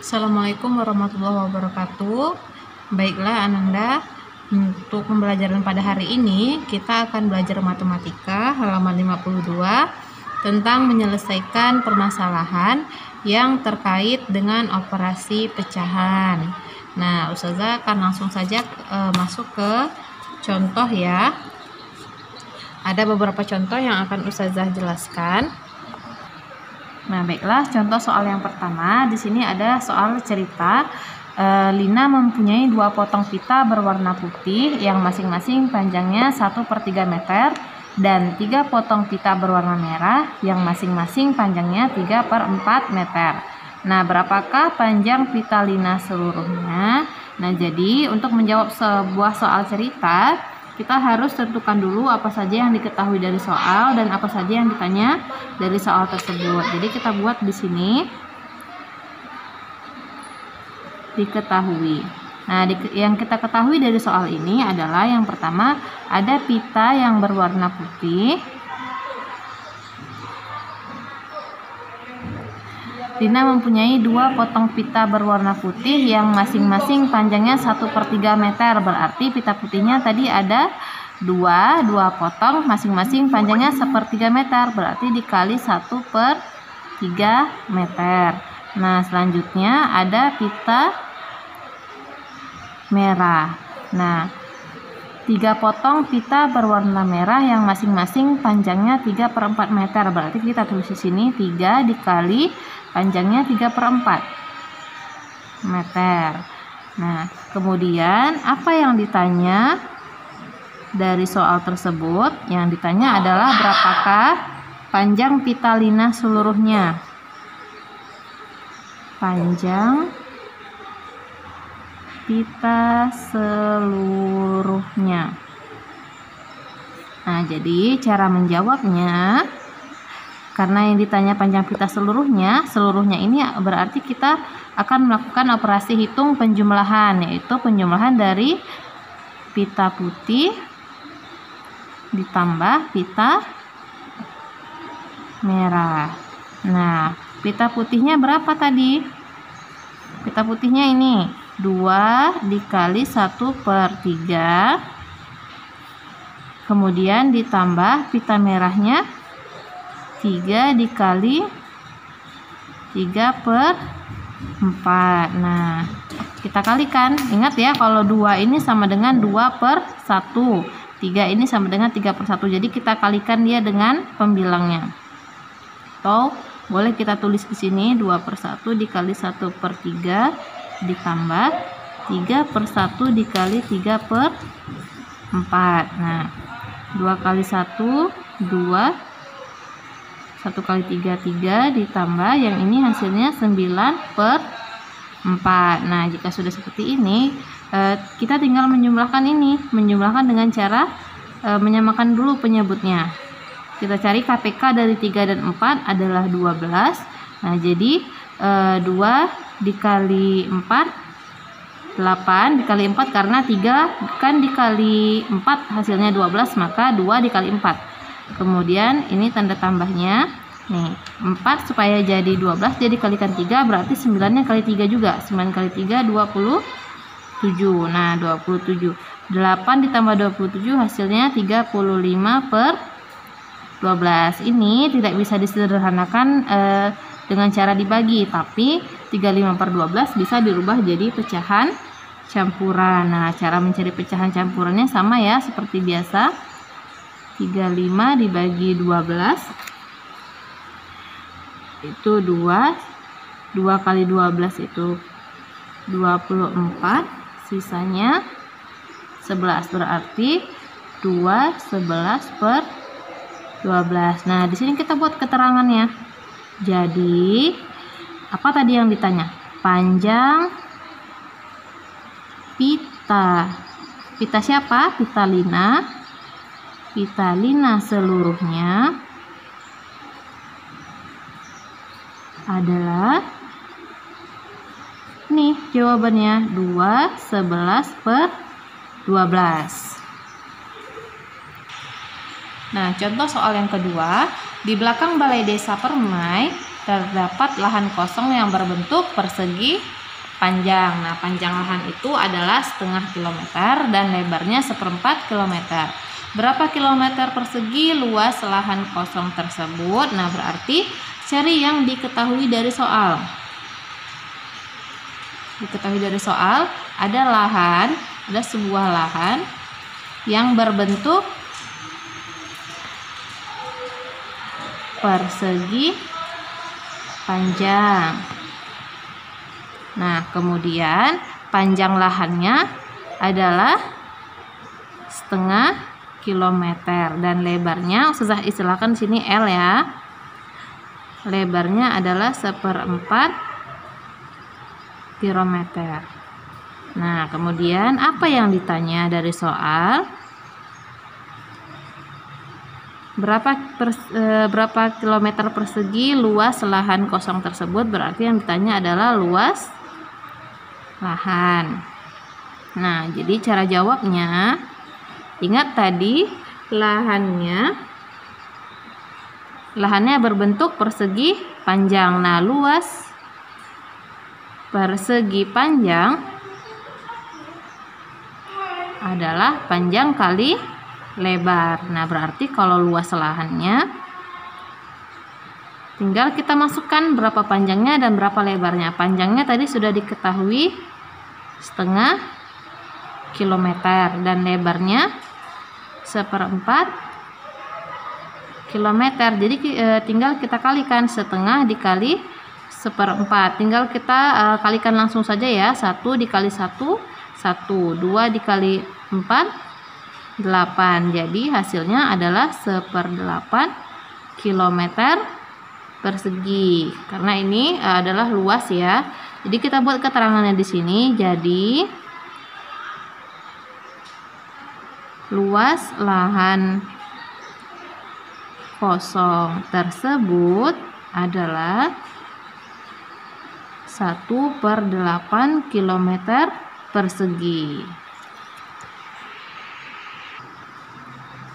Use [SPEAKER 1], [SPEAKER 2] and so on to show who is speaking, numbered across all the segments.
[SPEAKER 1] Assalamualaikum warahmatullahi wabarakatuh. Baiklah Ananda, untuk pembelajaran pada hari ini kita akan belajar matematika halaman 52 tentang menyelesaikan permasalahan yang terkait dengan operasi pecahan. Nah, Ustazah akan langsung saja masuk ke contoh ya. Ada beberapa contoh yang akan Ustazah jelaskan. Nah, baiklah, contoh soal yang pertama di sini ada soal cerita. Lina mempunyai 2 potong pita berwarna putih yang masing-masing panjangnya 1/3 meter dan 3 potong pita berwarna merah yang masing-masing panjangnya 3/4 meter. Nah, berapakah panjang pita Lina seluruhnya? Nah, jadi untuk menjawab sebuah soal cerita, kita harus tentukan dulu apa saja yang diketahui dari soal dan apa saja yang ditanya dari soal tersebut. Jadi kita buat di sini diketahui. Nah, yang kita ketahui dari soal ini adalah yang pertama ada pita yang berwarna putih. Lina mempunyai 2 potong pita berwarna putih yang masing-masing panjangnya 1/3 meter. Berarti pita putihnya tadi ada 2 potong masing-masing panjangnya 1/3 meter. Berarti dikali 1/3 meter. Nah, selanjutnya ada pita merah. Nah, 3 potong pita berwarna merah yang masing-masing panjangnya 3/4 meter. Berarti kita tulis di sini 3 dikali panjangnya 3/4 meter. Nah, kemudian apa yang ditanya dari soal tersebut? Yang ditanya adalah berapakah panjang pita Lina seluruhnya? Panjang pita seluruhnya. Nah, jadi cara menjawabnya, karena yang ditanya panjang pita seluruhnya ini berarti kita akan melakukan operasi hitung penjumlahan, yaitu penjumlahan dari pita putih ditambah pita merah. Nah, pita putihnya berapa tadi? Pita putihnya ini 2 dikali 1/3, kemudian ditambah pita merahnya 3 dikali 3/4. Nah, kita kalikan. Ingat ya, kalau 2 ini sama dengan 2/1, 3 ini sama dengan 3/1. Jadi kita kalikan dia dengan pembilangnya. Atau boleh kita tulis di sini 2/1 dikali 1/3 ditambah 3/1 dikali 3/4. Nah, 2 kali 1 2, 1 kali 3 3, ditambah yang ini hasilnya 9/4. Nah, jika sudah seperti ini, kita tinggal menjumlahkan dengan cara menyamakan dulu penyebutnya. Kita cari KPK dari 3 dan 4 adalah 12. Nah, jadi 2 dikali 4 8 dikali 4, karena 3 kan dikali 4 hasilnya 12, maka 2 dikali 4. Kemudian ini tanda tambahnya nih, 4 supaya jadi 12, jadi kalikan 3, berarti 9-nya kali 3 juga. 9 kali 3 27. Nah, 27. 8 ditambah 27 hasilnya 35/12. Ini tidak bisa disederhanakan dengan cara dibagi, tapi 35/12 bisa dirubah jadi pecahan campuran. Nah, cara mencari pecahan campurannya sama ya, seperti biasa. 35 dibagi 12 itu 2 kali 12 itu 24, sisanya 11, berarti 2 11/12. Nah, di sini kita buat keterangannya. Jadi apa tadi yang ditanya? Panjang pita siapa? Pita Lina. Pita Lina seluruhnya adalah, nih jawabannya, 2 11/12. Nah, contoh soal yang kedua, di belakang Balai Desa Permai terdapat lahan kosong yang berbentuk persegi panjang. Nah, panjang lahan itu adalah 0,5 kilometer dan lebarnya 1/4 kilometer. Berapa kilometer persegi luas lahan kosong tersebut? Nah, berarti cari yang diketahui dari soal. Diketahui dari soal ada sebuah lahan yang berbentuk persegi panjang. Nah, kemudian panjang lahannya adalah 0,5 kilometer dan lebarnya Ustazah istilahkan di sini L ya. Lebarnya adalah 1/4 kilometer. Nah, kemudian apa yang ditanya dari soal? Berapa kilometer persegi luas lahan kosong tersebut? Berarti yang ditanya adalah luas lahan. Nah, jadi cara jawabnya, ingat tadi lahannya berbentuk persegi panjang. Nah, luas persegi panjang adalah panjang kali lebar. Nah, berarti kalau luas lahannya tinggal kita masukkan berapa panjangnya dan berapa lebarnya. Panjangnya tadi sudah diketahui 0,5 kilometer dan lebarnya 1/4 kilometer. Jadi tinggal kita kalikan 0,5 dikali 1/4. Tinggal kita kalikan langsung saja ya. 1 dikali 1, 1. 2 dikali 4, 8. Jadi hasilnya adalah 1/8 kilometer persegi. Karena ini adalah luas ya. Jadi kita buat keterangannya di sini. Jadi luas lahan kosong tersebut adalah 1/8 kilometer persegi.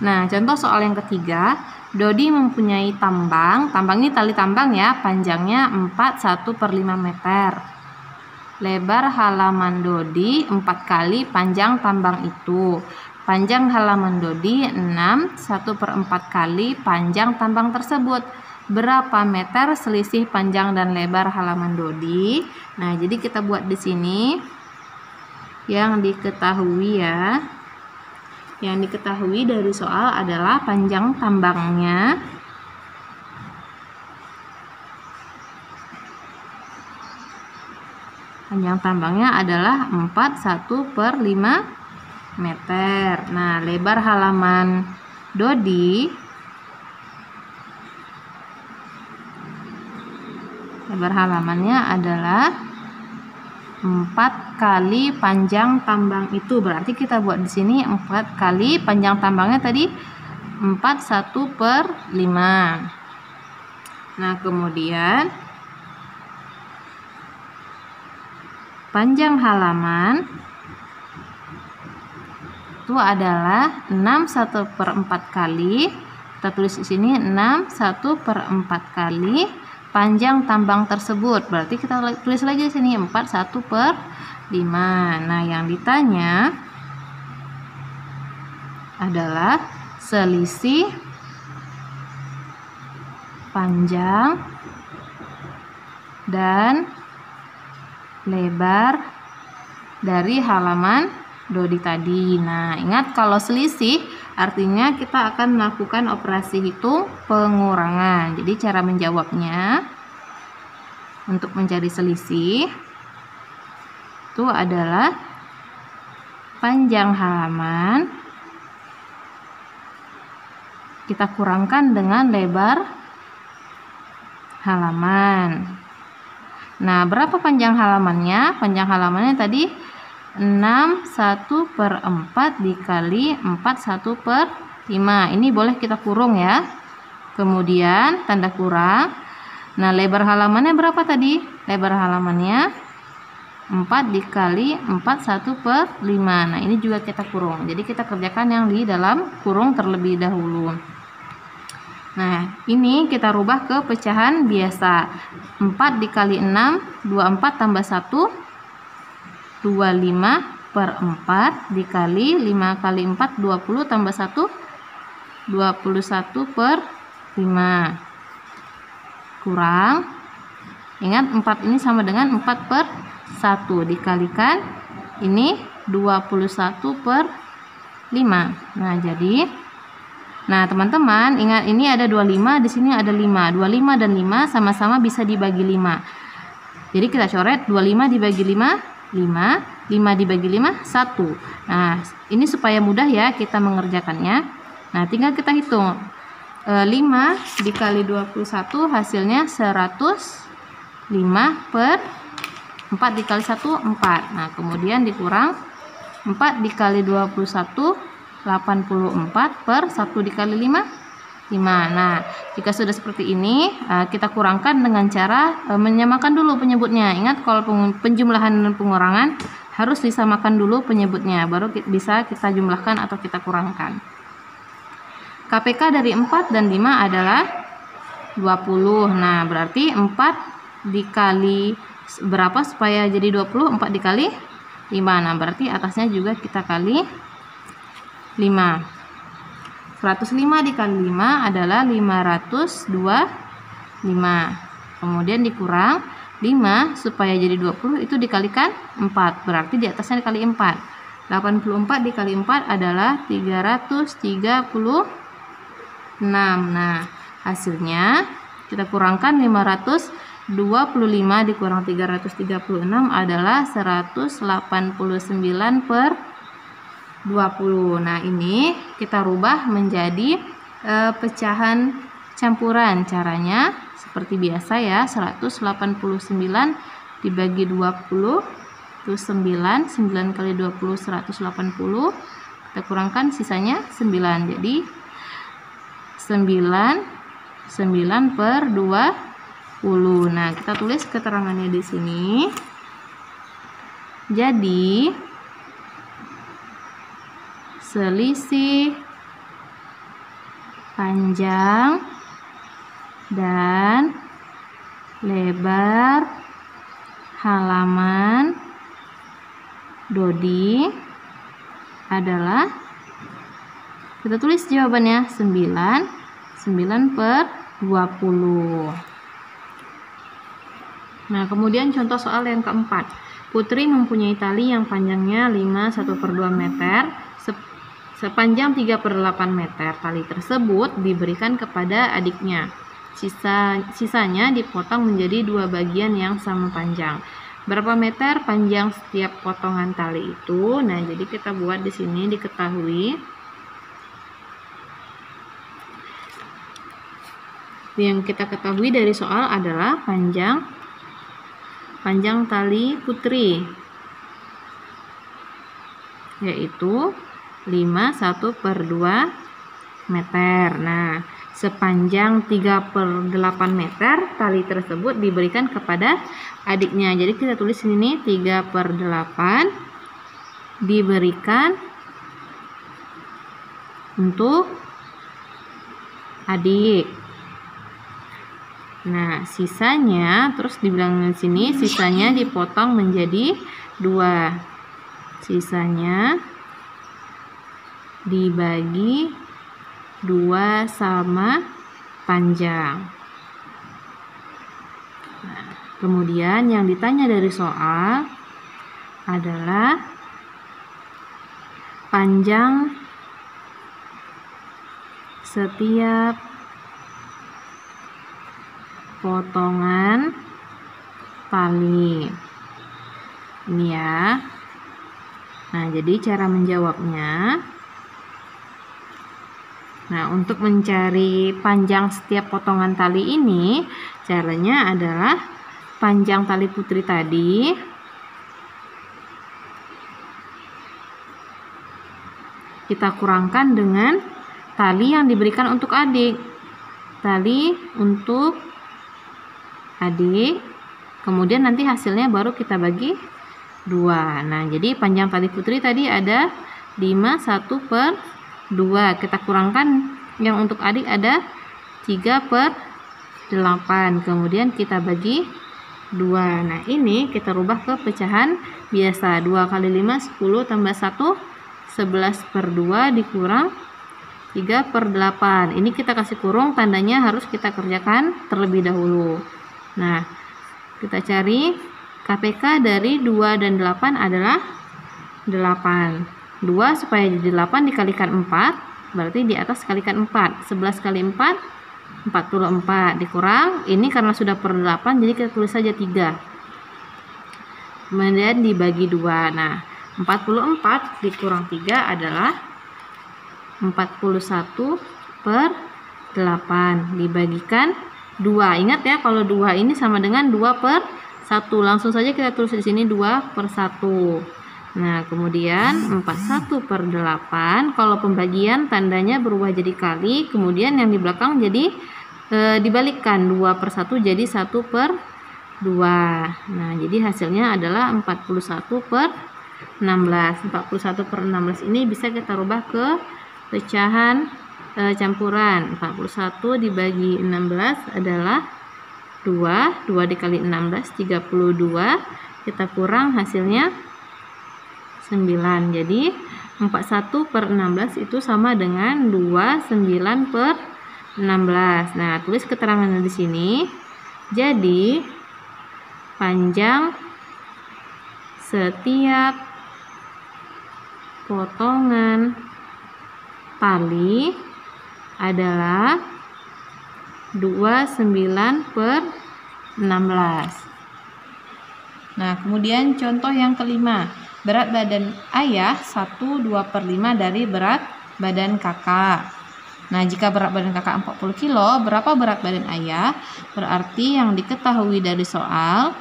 [SPEAKER 1] Nah, contoh soal yang ketiga, Dodi mempunyai tambang. Tambang ini tali tambang ya, panjangnya 1/5 meter. Lebar halaman Dodi 4 kali panjang tambang itu. Panjang halaman Dodi 6, 1/4 kali panjang tambang tersebut. Berapa meter selisih panjang dan lebar halaman Dodi? Nah, jadi kita buat di sini yang diketahui ya. Yang diketahui dari soal adalah panjang tambangnya adalah 1/5 meter. Nah, lebar halaman Dodi lebar halamannya adalah 4 kali panjang tambang itu. Berarti kita buat di sini 4 kali panjang tambangnya tadi 1/5. Nah, kemudian panjang halaman itu adalah 6 1/4 kali. Kita tulis di sini 6 1/4 kali panjang tambang tersebut. Berarti kita tulis lagi di sini 4 1/5. Nah, yang ditanya adalah selisih panjang dan lebar dari halaman Dodi tadi. Nah, ingat kalau selisih artinya kita akan melakukan operasi hitung pengurangan. Jadi cara menjawabnya untuk mencari selisih itu adalah panjang halaman kita kurangkan dengan lebar halaman. Nah, berapa panjang halamannya? Panjang halamannya tadi 6 1/4 dikali 4 1/5. Ini boleh kita kurung ya. Kemudian tanda kurang. Nah, lebar halamannya berapa tadi? Lebar halamannya 4 dikali 4 1/5. Nah, ini juga kita kurung. Jadi kita kerjakan yang di dalam kurung terlebih dahulu. Nah, ini kita rubah ke pecahan biasa. 4 dikali 6, 24 tambah 1, 25 per 4 dikali 5 kali 4, 20 tambah 1, 21 per 5. Kurang. Ingat 4 ini sama dengan 4 per 1 dikalikan ini 21 per 5. Nah, teman-teman, ingat ini ada 25, di sini ada 5. 25 dan 5 sama-sama bisa dibagi 5. Jadi kita coret 25 dibagi 5, 5. 5 dibagi 5, 1. Nah, ini supaya mudah ya kita mengerjakannya. Nah, tinggal kita hitung. 5 dikali 21 hasilnya 105 per 4 dikali 1, 4. Nah, kemudian dikurang 4 dikali 21, 84 per 1 dikali 5, 5. Nah, jika sudah seperti ini, kita kurangkan dengan cara menyamakan dulu penyebutnya. Ingat, kalau penjumlahan dan pengurangan harus disamakan dulu penyebutnya, baru bisa kita jumlahkan atau kita kurangkan. KPK dari 4 dan 5 adalah 20. Nah, berarti 4 dikali berapa supaya jadi 20? 4 dikali 5. Nah, berarti atasnya juga kita kali 5. 105 dikali 5 adalah 525. Kemudian dikurang 5 supaya jadi 20 itu dikalikan 4. Berarti di atasnya dikali 4. 84 dikali 4 adalah 336. Nah, hasilnya kita kurangkan 525 dikurang 336 adalah 189 per 20. Nah, ini kita rubah menjadi pecahan campuran. Caranya seperti biasa ya, 189 dibagi 20 itu 9. 9 kali 20 180. Kita kurangkan sisanya 9. Jadi 9 per 20. Nah, kita tulis keterangannya di sini. Jadi selisih panjang dan lebar halaman Dodi adalah, kita tulis jawabannya 9 per 20. Nah, kemudian contoh soal yang keempat. Putri mempunyai tali yang panjangnya 5 1/2 meter sepanjang 3/8 meter. Tali tersebut diberikan kepada adiknya. Sisanya dipotong menjadi 2 bagian yang sama panjang. Berapa meter panjang setiap potongan tali itu? Nah, jadi kita buat di sini diketahui. Yang kita ketahui dari soal adalah panjang tali Putri, yaitu 5 1/2 meter. Nah, sepanjang 3/8 meter tali tersebut diberikan kepada adiknya. Jadi kita tulis ini 3/8 diberikan untuk adik. Nah, sisanya terus dibilang di sini, sisanya dipotong menjadi 2. Sisanya dibagi 2 sama panjang. Nah, kemudian yang ditanya dari soal adalah panjang setiap potongan tali. Ini ya. Nah, jadi cara menjawabnya. Nah, untuk mencari panjang setiap potongan tali ini, caranya adalah panjang tali Putri tadi kita kurangkan dengan tali yang diberikan untuk adik. Tali untuk adik, kemudian nanti hasilnya baru kita bagi 2. Nah, jadi panjang tali Putri tadi ada 5 1/2. Kita kurangkan yang untuk adik ada 3/8. Kemudian kita bagi 2. Nah, ini kita rubah ke pecahan biasa. 2 kali 5, 10 tambah 1, 11/2 dikurang 3/8. Ini kita kasih kurung, tandanya harus kita kerjakan terlebih dahulu. Nah, kita cari KPK dari 2 dan 8 adalah 8. 2 supaya jadi 8 dikalikan 4, berarti di atas kalikan 4. 11 kali 4, 44. Dikurang, ini karena sudah per 8, jadi kita tulis saja 3. Kemudian dibagi 2. Nah, 44 dikurang 3 adalah 41/8 dibagikan 2. Ingat ya, kalau 2 ini sama dengan 2/1. Langsung saja kita tulis di sini 2/1. Nah, kemudian 41/8. Kalau pembagian tandanya berubah jadi kali, kemudian yang di belakang jadi dibalikkan, 2/1 jadi 1/2. Nah, jadi hasilnya adalah 41/16. 41/16 ini bisa kita rubah ke pecahan campuran. 41 dibagi 16 adalah 2. 2 dikali 16, 32. Kita kurang, hasilnya 9. Jadi 41/16 itu sama dengan 29/16. Nah, tulis keterangannya di sini. Jadi panjang setiap potongan tali adalah 29/16. Nah, kemudian contoh yang kelima. Berat badan ayah 1/2/5 dari berat badan kakak. Nah, jika berat badan kakak 40 kilo, berapa berat badan ayah? Berarti yang diketahui dari soal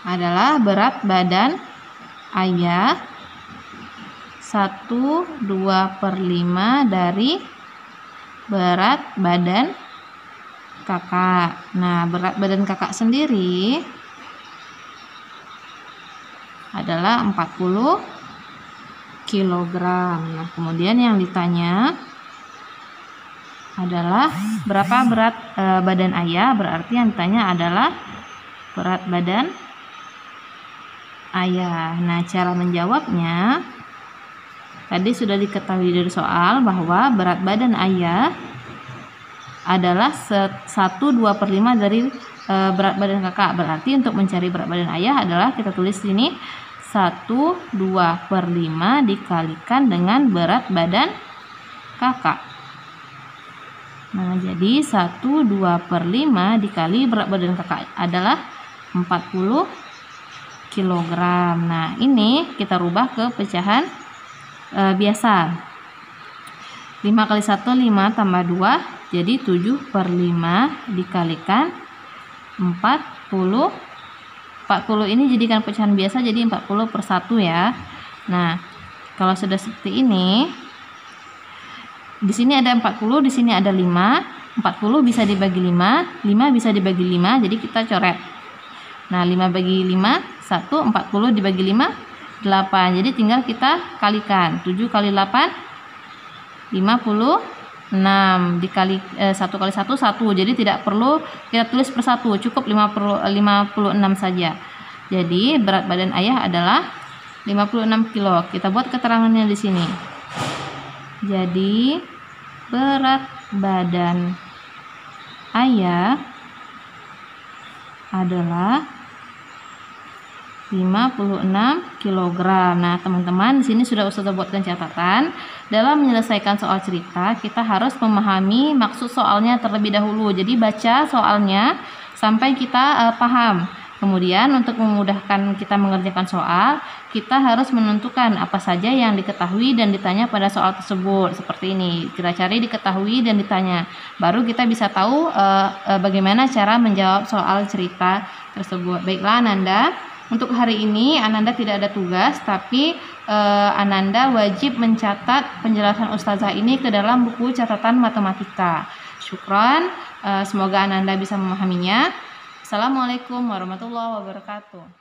[SPEAKER 1] adalah berat badan ayah 1/2/5 dari berat badan kakak. Nah, berat badan kakak sendiri adalah 40 kg. Nah, kemudian yang ditanya adalah berapa berat badan ayah, berarti yang ditanya adalah berat badan ayah. Nah, cara menjawabnya tadi sudah diketahui dari soal bahwa berat badan ayah adalah 1/2/5 dari berat badan kakak. Berarti untuk mencari berat badan ayah adalah kita tulis sini 1/2/5 dikalikan dengan berat badan kakak. Nah, jadi 1/2/5 dikali berat badan kakak adalah 40 kg. Nah, ini kita rubah ke pecahan biasa. 5 kali 1, 5 tambah 2, jadi 7/5 dikalikan 40. 40 ini jadikan pecahan biasa, jadi 40/1 ya. Nah, kalau sudah seperti ini, di sini ada 40, di sini ada 5. 40 bisa dibagi 5, 5 bisa dibagi 5, jadi kita coret. Nah, 5 bagi 5, 1, 40 dibagi 5, 8. Jadi tinggal kita kalikan. 7 kali 8, 56. Dikali 1 kali 1, 1. Jadi tidak perlu kita tulis per 1, cukup 56 saja. Jadi berat badan ayah adalah 56 kilo. Kita buat keterangannya di sini. Jadi berat badan ayah adalah 56 kg. Nah, teman-teman, di sini sudah Ustazah buatkan catatan. Dalam menyelesaikan soal cerita, kita harus memahami maksud soalnya terlebih dahulu. Jadi baca soalnya sampai kita paham. Kemudian untuk memudahkan kita mengerjakan soal, kita harus menentukan apa saja yang diketahui dan ditanya pada soal tersebut. Seperti ini, kita cari diketahui dan ditanya. Baru kita bisa tahu bagaimana cara menjawab soal cerita tersebut. Baiklah Ananda, untuk hari ini Ananda tidak ada tugas, tapi Ananda wajib mencatat penjelasan Ustazah ini ke dalam buku catatan matematika. Syukran, semoga Ananda bisa memahaminya. Assalamualaikum warahmatullahi wabarakatuh.